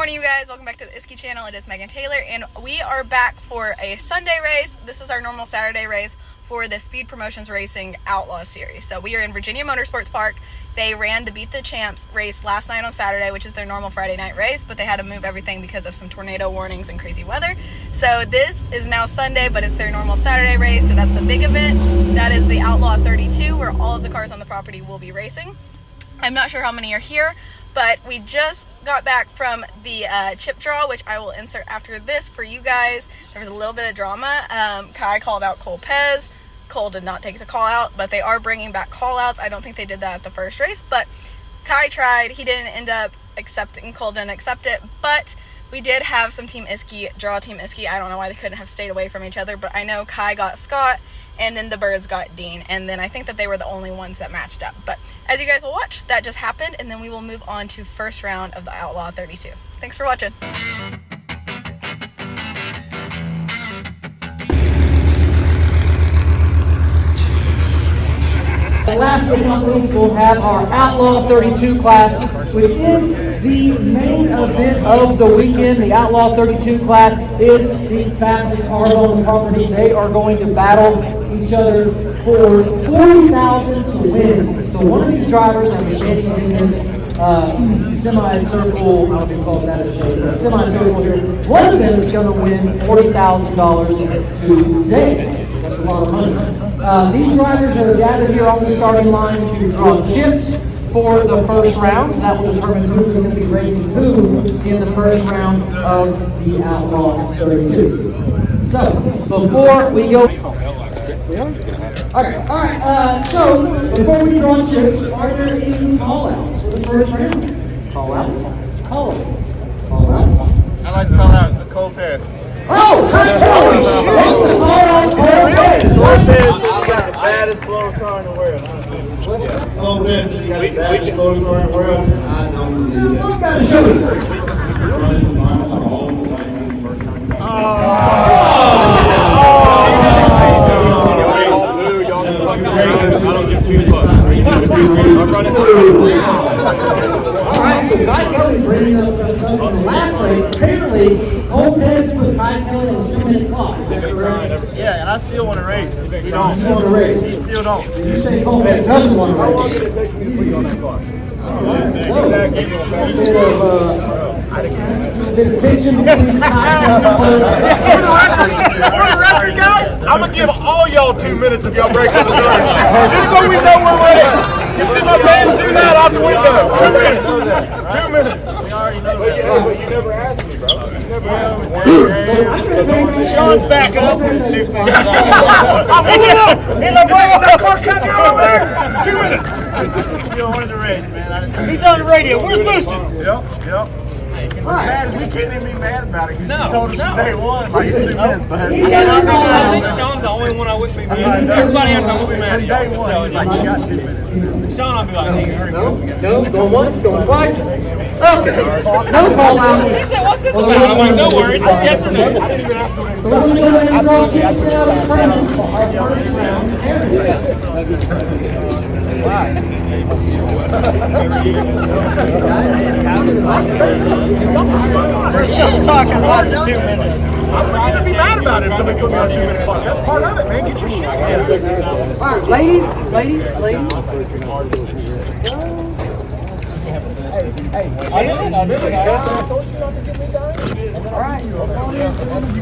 morning, you guys. Welcome back to the Isky channel. It is Megan Taylor, and we are back for a Sunday race. This is our normal Saturday race for the Speed Promotions Racing Outlaw series. So we are in Virginia Motorsports Park. They ran the Beat the Champs race last night on Saturday, which is their normal Friday night race, but they had to move everything because of some tornado warnings and crazy weather. So this is now Sunday, but it's their normal Saturday race, so that's the big event. That is the Outlaw 32, where all of the cars on the property will be racing. I'm not sure how many are here, but we just got back from the chip draw, which I will insert after this for you guys. There was a little bit of drama. Kai called out Cole Pez. Cole did not take the call out, but they are bringing back call outs. I don't think they did that at the first race, but Kai tried. He didn't end up accepting. Cole didn't accept it, but we did have some Team Isky draw Team Isky. I don't know why they couldn't have stayed away from each other, but I know Kai got Scott, and then the Birds got Dean, and then I think that they were the only ones that matched up. But as you guys will watch, that just happened, and then we will move on to first round of the Outlaw 32. Thanks for watching. Last but not least, we'll have our Outlaw 32 class, which is the main event of the weekend. The Outlaw 32 class is the fastest cars on the property. They are going to battle each other for $40,000 to win. So one of these drivers are standing in this semicircle, I don't know if it's called that, semicircle here. One of them is going to win $40,000 today. That's a lot of money. These drivers are gathered here on the starting line to draw chips for the first round. So that will determine who is going to be racing who in the first round of the Outlaw 32. So, before we go... Alright, so before we draw chips, are there any call-outs for the first round? Call-outs? Call-outs? I like to call out Cole Pez. Oh, holy shit! That's a call-out Cole Pez! Cole Pez has got the baddest blower car in the world. Cole Pez has got the baddest blower car in the world. I don't believe it. I gotta show you. I don't give two fucks. Alright, so Kai Kelly bringing up something from the last race. Apparently, Cole Pez put Kai Kelly on a 2-minute clock. Is that correct? Yeah, and I still want to race. He don't. You want to race? He still don't. You say Cole Pez doesn't want to race. How long did it take me to put you on that car? Bit of tension between Kai For the record, guys, I'm going to give all y'all 2 minutes of y'all break up the time. Just so we know where we're at. You see my band do that out the window. 2 minutes. 2 minutes. We already know that. But you never asked me, bro. You never asked me. Sean's back up. It's 2 minutes. I'm pulling up. He's like, wait, that car cut you over there? 2 minutes. Still wanted to race, man. He's on the radio. Where's Boosted? Yep. Mad as we can't even be mad about it. No, told us from day one, like it's 2 minutes, but I think Sean's the only one I wouldn't be mad. Everybody else I would be mad. Day one, he's like, you got 2 minutes. Sean, I'll be like, hey, hurry up. No, going once, going twice. Okay. No call outs. He said, what's this about? I'm like, no worries. Yes or no? I didn't even ask for it. So we're going to go ahead and draw chips out in front of our first round. We're still talking about 2 minutes. I'm not going to be mad about it if somebody put me on 2 minute clock. That's part of it, man. Get your shit together. All right, ladies. Hey. I told you not to give me time. All right. You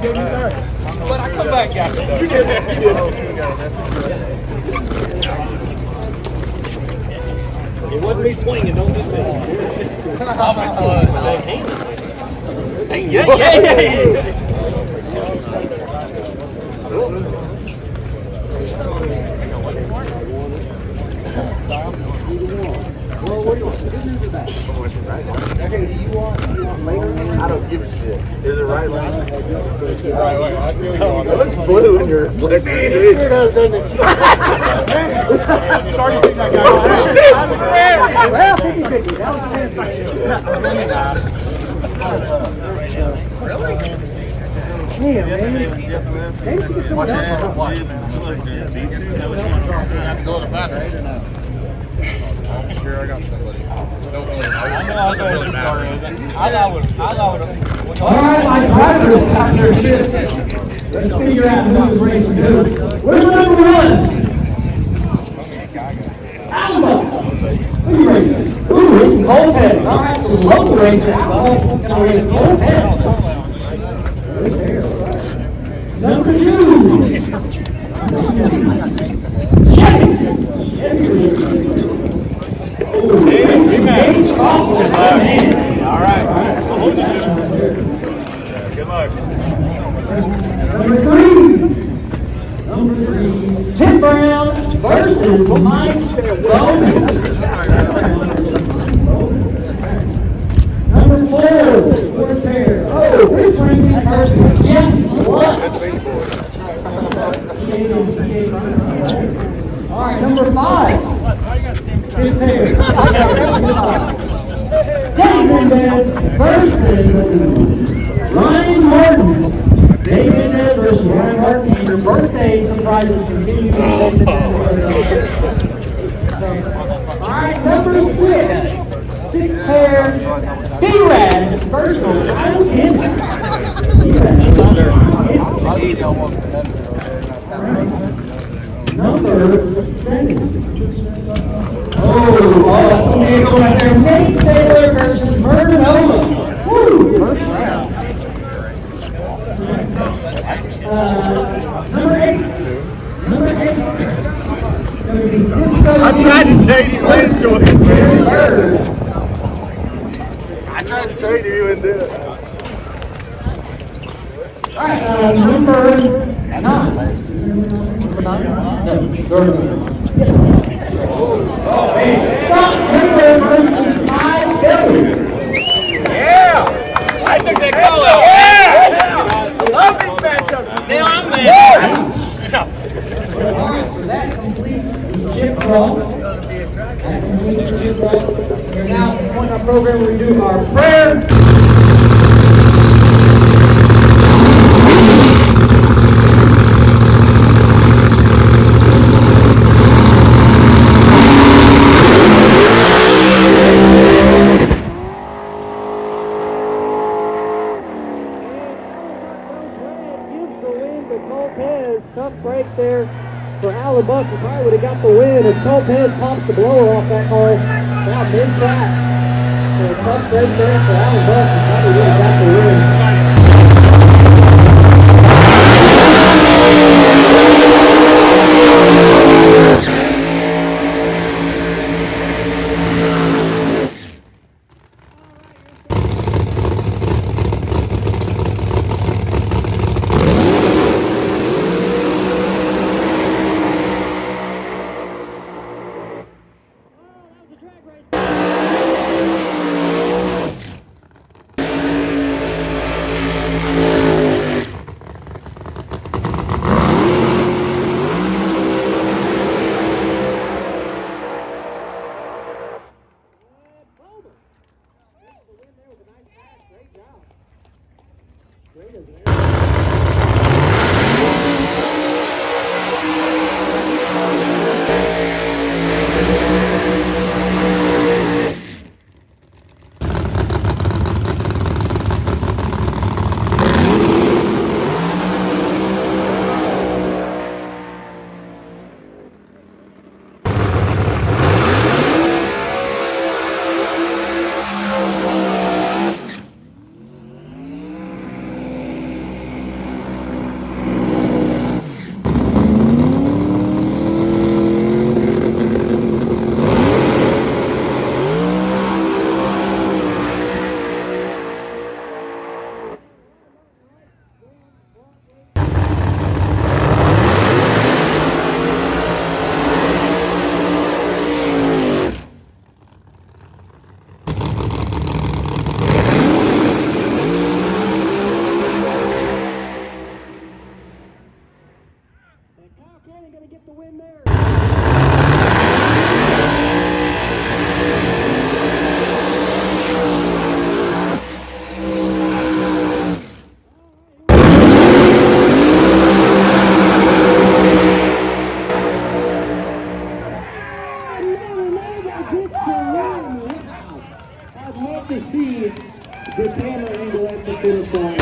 gave me time. But I come back after. You did. It wasn't me swinging, don't do that. Yeah. Okay, do you want later? I don't give a shit. Is it right lane? This is right lane. I feel you on that. It looks blue in your reflection. It sure does, doesn't it? Sorry to see that guy. Well, 50-50. That was Really? Damn, man. Maybe you get someone else. I'm sure I got somebody. All right, my drivers got their shift. Let's figure out who's racing who. Where's number 1? Alma. Who are you racing? Ooh, racing Coldhead. All right, some local racer. Alma gonna race Coldhead. Number 2. Chevy racing Gage Kaufman. Oh, man. All right. Good luck. Number 3. Tim Brown versus Mike Bowman. Number 4. Fourth pair. Oh, Chris Rankin versus Jeff Lutz. All right, number 5. Fifth pair. Dave Mendez versus Ryan Martin. Dave Mendez versus Ryan Martin. And your birthday surprises continue to be Dave Mendez. All right, number 6. Sixth pair. B-Rad versus Kyle Kimball. Number 7. Oh, that's a nigga right there. Nate Saylor versus Mervin Ola. Woo, first round. Number 8. Number 8. Going to be Disco. I tried to trade you last to I tried to trade you and did it. All right, number 9. Number 9? No, Scott Taylor versus Ty Kelly. Yeah! I took that call out. Yeah! I love these matchups. Now I'm mad. All right, so that completes the chip draw. We're now at the point in our program where we do our prayer. Tough break there for Alan Buck. He probably would have got the win as Cortez pops the blower off that car. Now mid-track. So a tough break there for Alan Buck. He probably would have got the win. the finish line.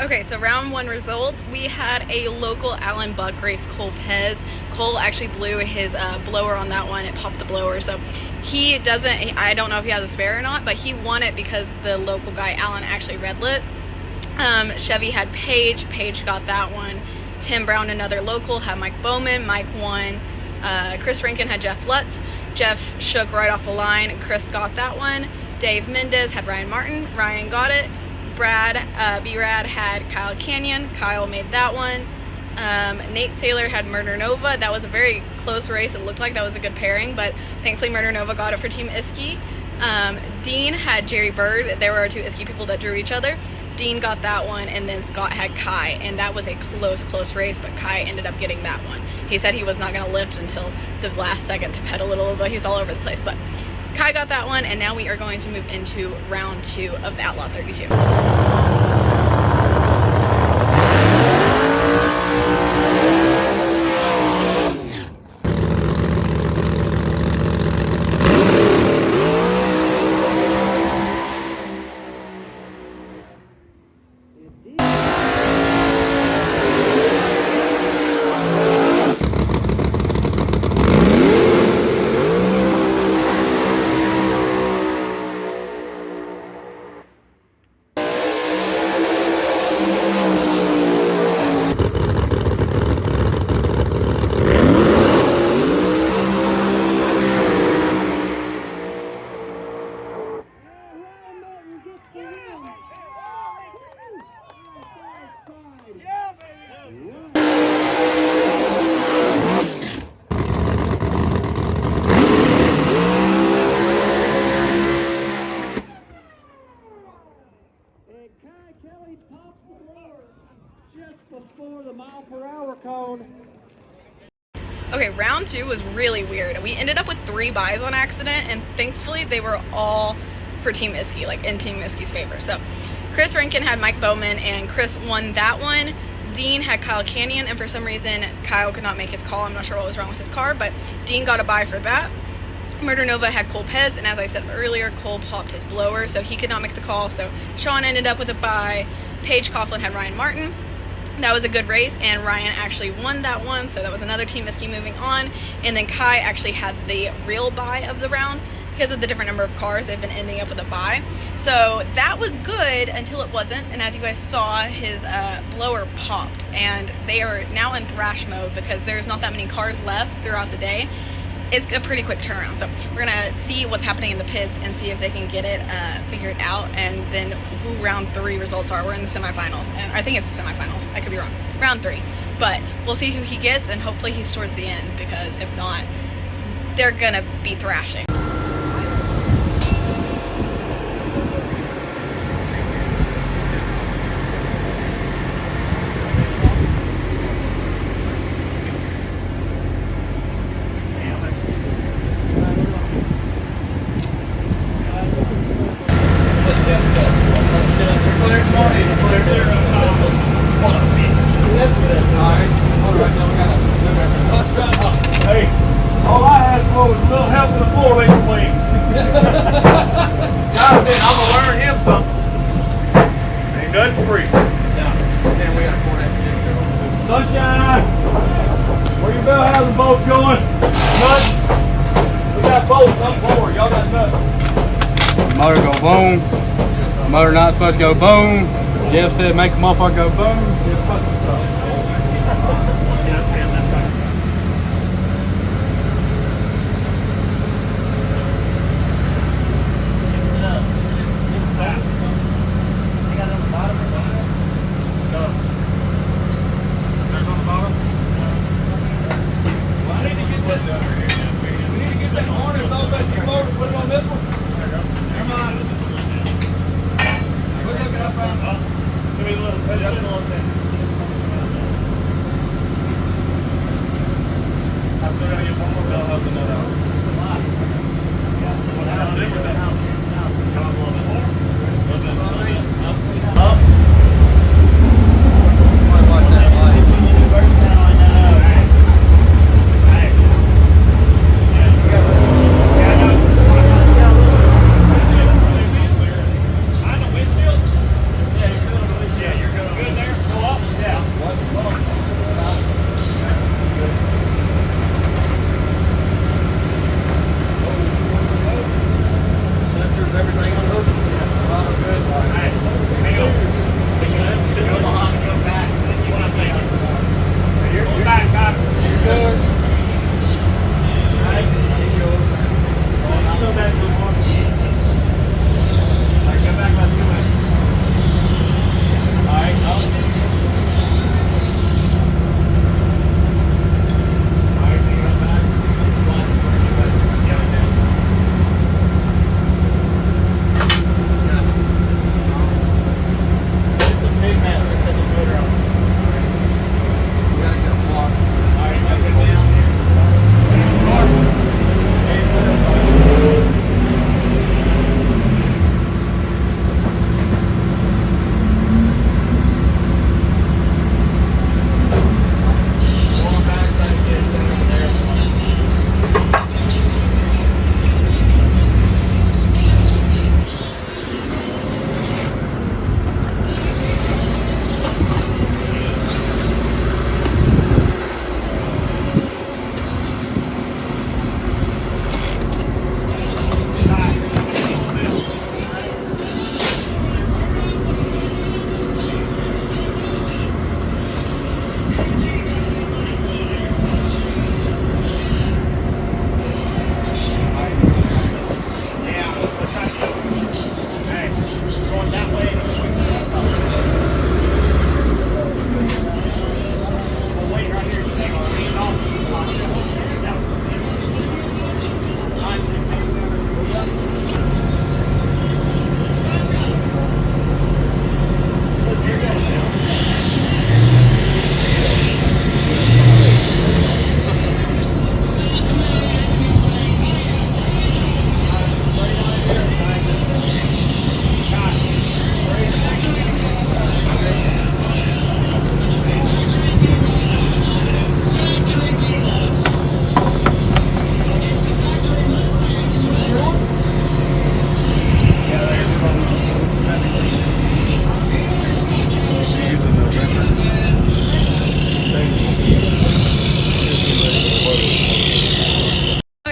Okay, so round one results, we had a local Allen Buck race Cole Pez. Cole actually blew his blower on that one. It popped the blower, so he doesn't, I don't know if he has a spare or not, but he won it because the local guy Allen actually red lit. Chevy had Paige got that one. Tim Brown, another local, had Mike Bowman. Mike won. Chris Rankin had Jeff Lutz. Jeff shook right off the line. Chris got that one. Dave Mendez had Ryan Martin. Ryan got it. Brad, B-Rad had Kyle Canyon. Kyle made that one. Nate Saylor had Murder Nova. That was a very close race. It looked like that was a good pairing, but thankfully Murder Nova got it for Team Isky. Dean had Jerry Bird. There were two Isky people that drew each other. Dean got that one, and then Scott had Kai, and that was a close race, but Kai ended up getting that one. He said he was not going to lift until the last second to pedal a little, but he's all over the place. But Kai got that one, and now we are going to move into round two of the Outlaw 32. Before the mile-per-hour cone. Okay, round two was really weird. We ended up with 3 buys on accident, and thankfully they were all for Team Isky, like in Team Isky's favor. So Chris Rankin had Mike Bowman, and Chris won that one. Dean had Kyle Canyon, and for some reason Kyle could not make his call. I'm not sure what was wrong with his car, but Dean got a buy for that. Murder Nova had Cole Pez, and as I said earlier, Cole popped his blower, so he could not make the call. So Sean ended up with a buy. Paige Coughlin had Ryan Martin. That was a good race, and Ryan actually won that one, so that was another Team Isky moving on. And then Kai actually had the real buy of the round. Because of the different number of cars, they've been ending up with a buy. So that was good until it wasn't, and as you guys saw, his blower popped, and they are now in thrash mode because there's not that many cars left throughout the day. It's a pretty quick turnaround, so we're gonna see what's happening in the pits and see if they can get it figured out, and then who round 3 results are. We're in the semifinals, and I think it's the semifinals, I could be wrong, round 3, but we'll see who he gets, and hopefully he's towards the end, because if not, they're gonna be thrashing. Hey, all I asked for was a little help with the four-leg swing. God said, I'm going to learn him something. Ain't nothing for free. Sunshine! Where your bell housing boats going? Nuts? We got boats up forward. Y'all got nuts. Motor go boom. Motor not supposed to go boom. Jeff said make the motherfucker go boom.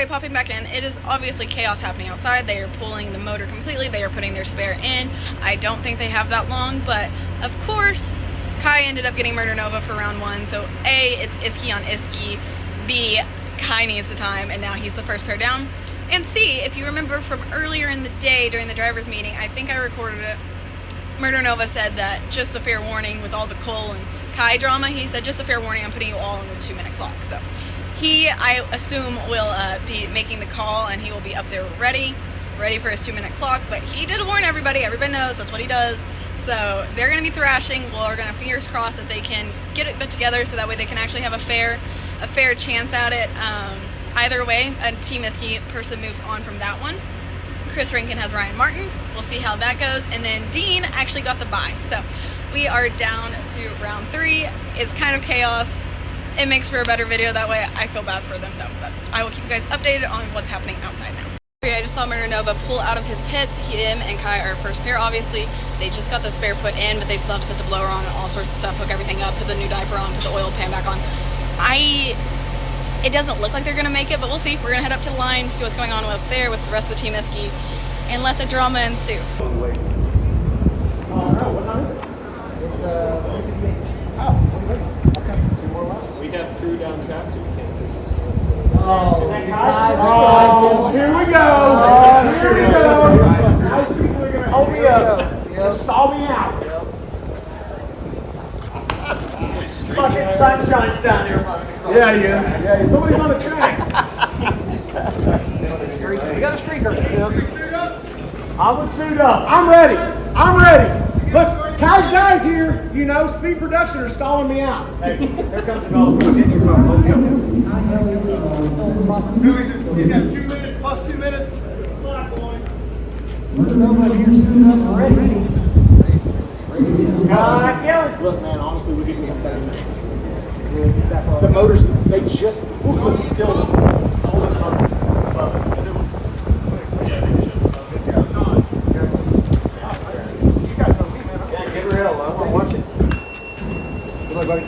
Popping back in, it is obviously chaos happening outside. They are pulling the motor completely. They are putting their spare in. I don't think they have that long, but of course, Kai ended up getting Murder Nova for round 1. So A, it's Isky on Isky. B, Kai needs the time, and now he's the first pair down. And C, if you remember from earlier in the day during the driver's meeting, I think I recorded it, Murder Nova said that just a fair warning with all the Cole and Kai drama, he said just a fair warning, I'm putting you all on the 2-minute clock. So he, I assume, will be making the call, and he will be up there ready for his 2-minute clock. But he did warn everybody. Everybody knows that's what he does. So they're going to be thrashing. We're going to fingers crossed that they can get it put together so that way they can actually have a fair chance at it. Either way, a Team Isky person moves on from that one. Chris Rankin has Ryan Martin. We'll see how that goes. And then Dean actually got the bye. So we are down to round 3. It's kind of chaos. It makes for a better video that way. I feel bad for them though, but I will keep you guys updated on what's happening outside now. Okay, I just saw Murder Nova pull out of his pits. Him and Kai are first pair, obviously. They just got the spare put in, but they still have to put the blower on and all sorts of stuff, hook everything up, put the new diaper on, put the oil pan back on. It doesn't look like they're gonna make it, but we'll see. We're gonna head up to the line, see what's going on up there with the rest of the Team Isky, and let the drama ensue. We have crew down track, so we can't fish. Oh, Here we go. Here we go. Nice people are gonna hold me up. Stall me out. Fucking sunshine's down there. Yeah, he is. Yeah, somebody's on the track. We got a streaker. I would suit up. I'm ready. I'm ready. Look, guys here, you know, Speed Production are stalling me out. Hey, here comes the golf. Get in your car. Let's go. He's got 2 minutes plus 2 minutes. Slap, boy. Nobody here suited up already. Look, man, honestly, we didn't have 30 minutes. The motors, they just, the forklift is still holding the motor. You guys know me, man. Yeah, get real. I want to watch it. Good luck, buddy.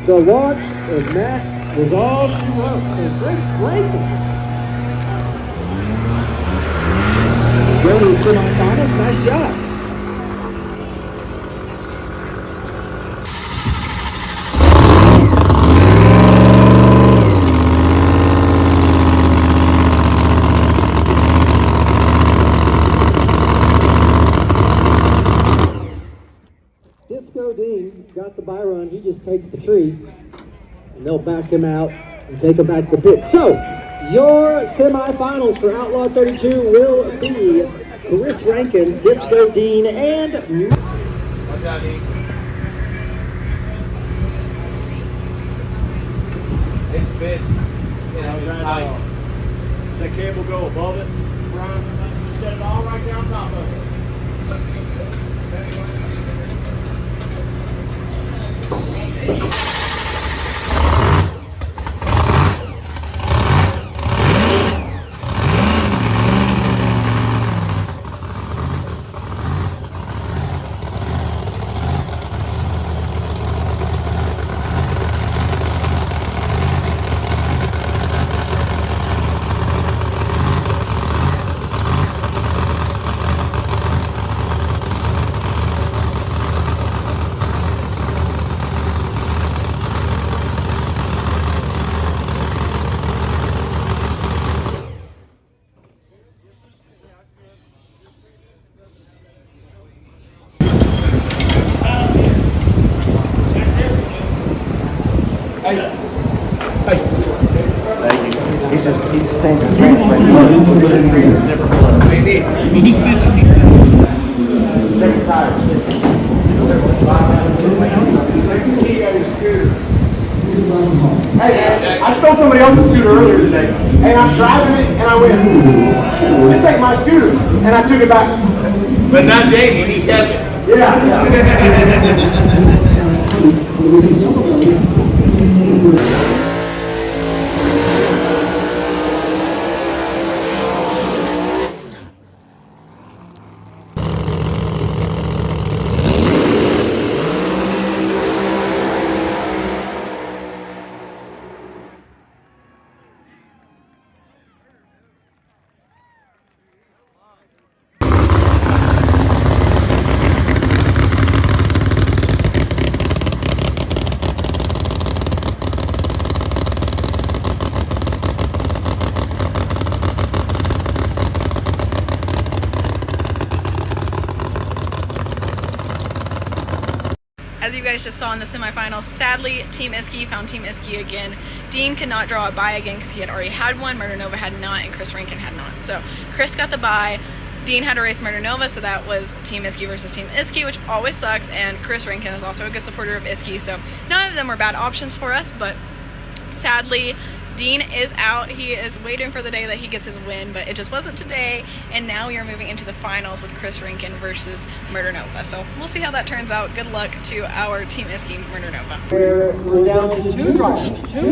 The launch of Matt was all she wrote. So Chris Rankin. Going to the semifinals. Nice job. Disco Dean got the buy run. He just takes the tree, and they'll back him out and take him back to the pit. So, your semifinals for Outlaw 32 will be Chris Rankin, Disco Dean, and Watch out, Dean. It fits. You know, it's tight. Does that cable go above it, Brian? You set it all right down top of it. Hey, I stole somebody else's scooter earlier today, and I'm driving it, and I went, this ain't my scooter, and I took it back. But not Jamie, he kept it. Yeah. As you guys just saw in the semifinals, sadly, Team Isky found Team Isky again. Dean could not draw a bye again because he had already had one, Murder Nova had not, and Chris Rankin had not. So Chris got the bye. Dean had to race Murder Nova, so that was Team Isky versus Team Isky, which always sucks, and Chris Rankin is also a good supporter of Isky, so none of them were bad options for us, but sadly, Dean is out. He is waiting for the day that he gets his win, but it just wasn't today, and now we are moving into the finals with Chris Rankin versus Murder Nova, so we'll see how that turns out. Good luck to our Team Isky Murder Nova. We're down to two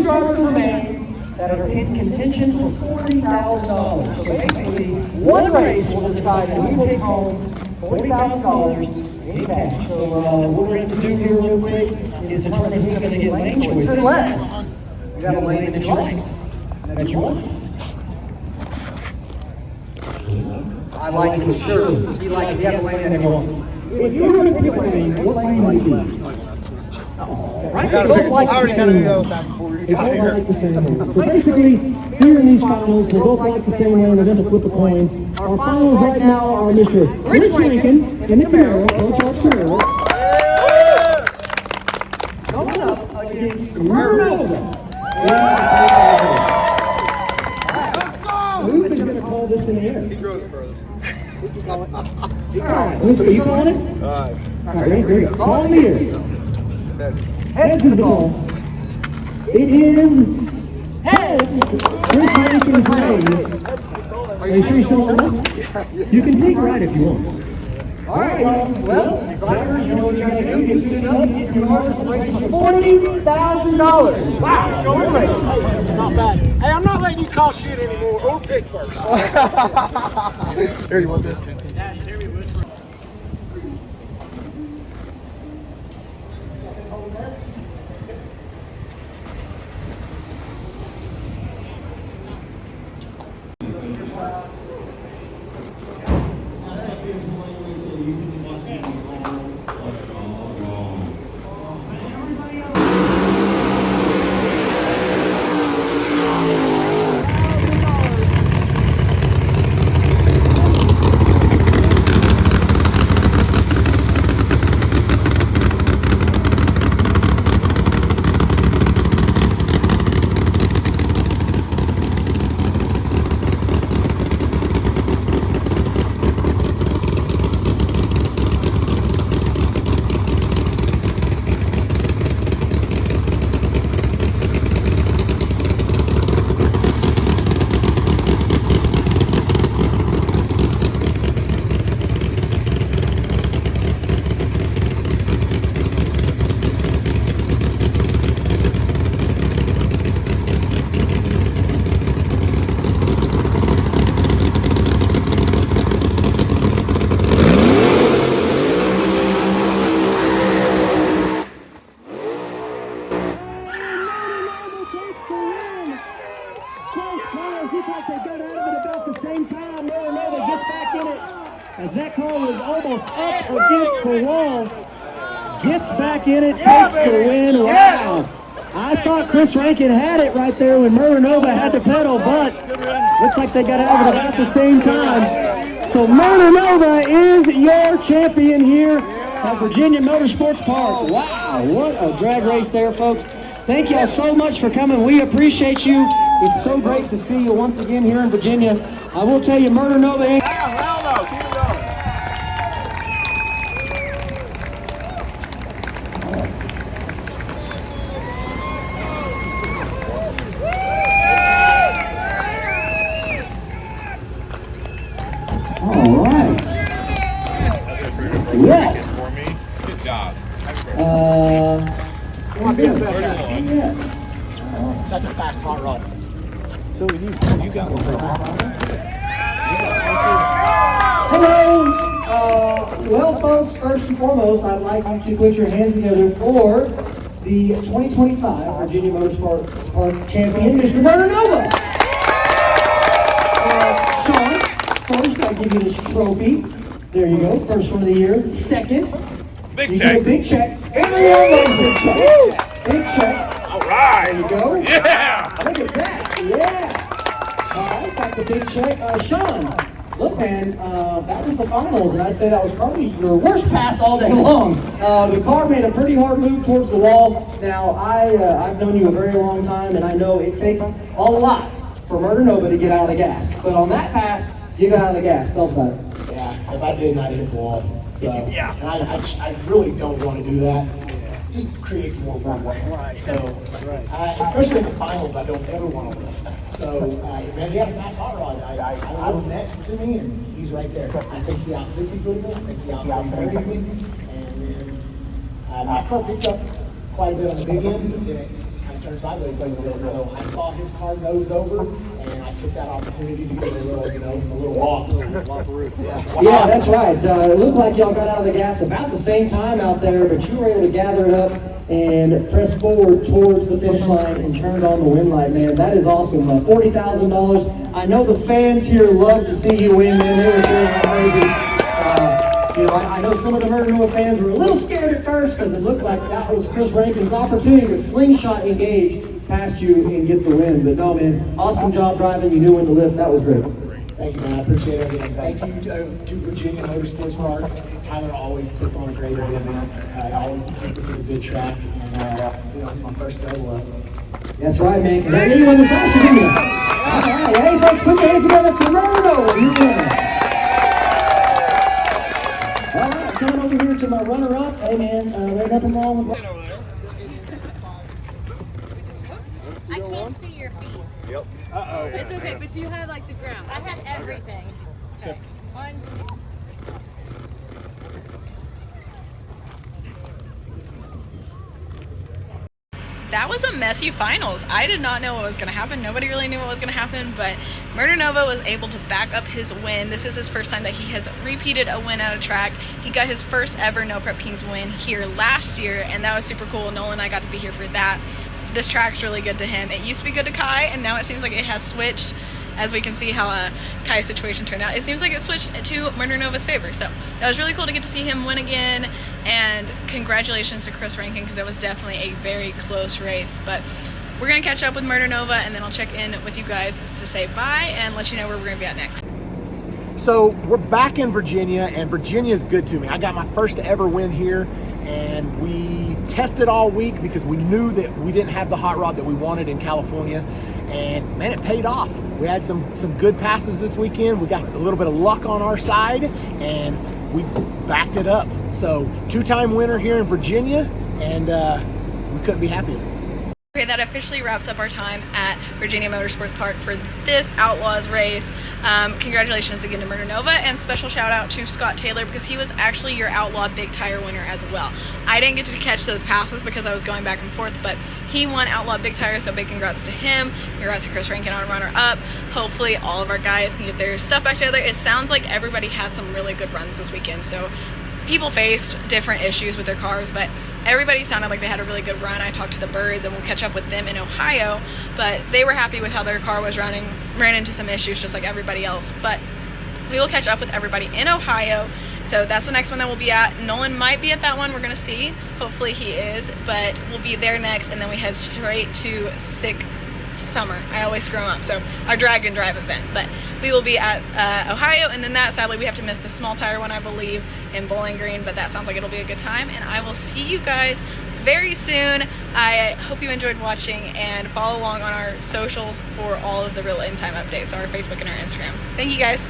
drivers remain that are in contention for $40,000. So basically, one race will decide who takes home $40,000 in cash. So what we're going to do here real quick is determine who's going to get lane choice, unless you have a lane that you like, that you want. I like it for sure. He likes it. He has a lane that he wants. If you were to pick a lane, what lane would it be? Right? They both like the same lane. They both like the same lane. So basically, here in these finals, they both like the same lane. They're going to flip a coin. Our finals right now are Mr. Chris Rankin in the Camaro, Coach George Camaro, going up against Murder Nova. Who is going to call this in the air? He drove it furthest. All right, are you calling it? All right, ready? Call in the air. Heads is the ball. It is heads. Chris Rankin's lane. Are you sure you still want it? You can take right if you want. All right, well, drivers, you know what you gotta do. Get suited up, get your cars, let's race for $40,000. Wow, great. Not bad. Hey, I'm not letting you call shit anymore. Or pick first. Here, you want this? As that car was almost up against the wall, gets back in it, takes the win. Wow. I thought Chris Rankin had it right there when Murder Nova had the pedal, but looks like they got out of it about the same time. So Murder Nova is your champion here at Virginia Motorsports Park. Wow, what a drag race there, folks. Thank y'all so much for coming. We appreciate you. It's so great to see you once again here in Virginia. I will tell you, Murder Nova ain't... All right. Yeah. Good job. That's a fast hot rod. So you got one. Hello. Well, folks, first and foremost, I'd like you to put your hands together for the 2025 Virginia Motorsports Park champion, Mr. Murder Nova. Sean, first, I'll give you this trophy. There you go. First one of the year. Second, Big you check. get a big check. Everyone loves big checks. Big check. All right. There you go. Yeah. Look at that. Yeah. All right, got the big check. Sean, look, man, that was the finals, and I'd say that was probably your worst pass all day long. The car made a pretty hard move towards the wall. Now, I've known you a very long time, and I know it takes a lot for Murder Nova to get out of the gas. But on that pass, you got out of the gas. Tell us about it. If I didn't, I'd hit the wall. So, yeah. And I really don't want to do that. Just creates more work. So, especially in the finals, I don't ever want to lift. So, man, he had a fast hot rod. I rode next to me, and he's right there. I think he out 60 foot me, I think he out 30 me, and then my car picked up quite a bit on the big end, but then it kind of turned sideways a little bit. So I saw his car nose over, and I took that opportunity to get a little walk. Yeah, that's right. It looked like y'all got out of the gas about the same time out there, but you were able to gather it up and press forward towards the finish line and turned on the wind light, man. That is awesome. $40,000. I know the fans here love to see you win, man. They were cheering like crazy. I know some of the Murder Nova fans were a little scared at first because it looked like that was Chris Rankin's opportunity to slingshot engage past you and get the win. But no, man, awesome job driving. You knew when to lift. That was great. Thank you, man. I appreciate everything. Thank you to Virginia Motorsports Park. Tyler always puts on a great event. Always keeps it with a good track. And it's my first double up. That's right, man. Congratulations, you won this last year, didn't you? All right, hey, folks, put your hands together for Murder Nova. You win. All right, coming over here to my runner-up. Hey, man, there's nothing wrong with. I can't see your feet. Yep. It's okay, but you had like the ground. I had everything. Okay. 1, 2. That was a messy finals. I did not know what was going to happen. Nobody really knew what was going to happen, but Murder Nova was able to back up his win. This is his first time that he has repeated a win at a track. He got his first ever No Prep Kings win here last year, and that was super cool. Nolan and I got to be here for that. This track's really good to him. It used to be good to Kai, and now it seems like it has switched. As we can see how Kai's situation turned out, it seems like it switched to Murder Nova's favor. So that was really cool to get to see him win again, and congratulations to Chris Rankin, because it was definitely a very close race. But we're gonna catch up with Murder Nova, and then I'll check in with you guys to say bye and let you know where we're gonna be at next. So we're back in Virginia, and Virginia's good to me. I got my first ever win here, and we tested all week because we knew that we didn't have the hot rod that we wanted in California. And man, it paid off. We had some good passes this weekend. We got a little bit of luck on our side, and we backed it up. So 2-time winner here in Virginia, and we couldn't be happier. Okay, that officially wraps up our time at Virginia Motorsports Park for this Outlaws race. Congratulations again to Murder Nova, and special shout out to Scott Taylor, because he was actually your Outlaw Big Tire winner as well. I didn't get to catch those passes because I was going back and forth, but he won Outlaw Big Tire, so big congrats to him. Congrats to Chris Rankin on runner-up. Hopefully all of our guys can get their stuff back together. It sounds like everybody had some really good runs this weekend, so people faced different issues with their cars, but everybody sounded like they had a really good run. I talked to the Birds, and we'll catch up with them in Ohio, but they were happy with how their car was running. Ran into some issues just like everybody else, but we will catch up with everybody in Ohio. So that's the next one that we'll be at. Nolan might be at that one, we're gonna see. Hopefully he is, but we'll be there next, and then we head straight to Sick Summer. I always screw them up. So our drag and drive event, but we will be at Ohio, and then that, sadly, we have to miss the small tire one, I believe, in Bowling Green, but that sounds like it'll be a good time, and I will see you guys very soon. I hope you enjoyed watching, and follow along on our socials for all of the real in-time updates, our Facebook and our Instagram. Thank you guys.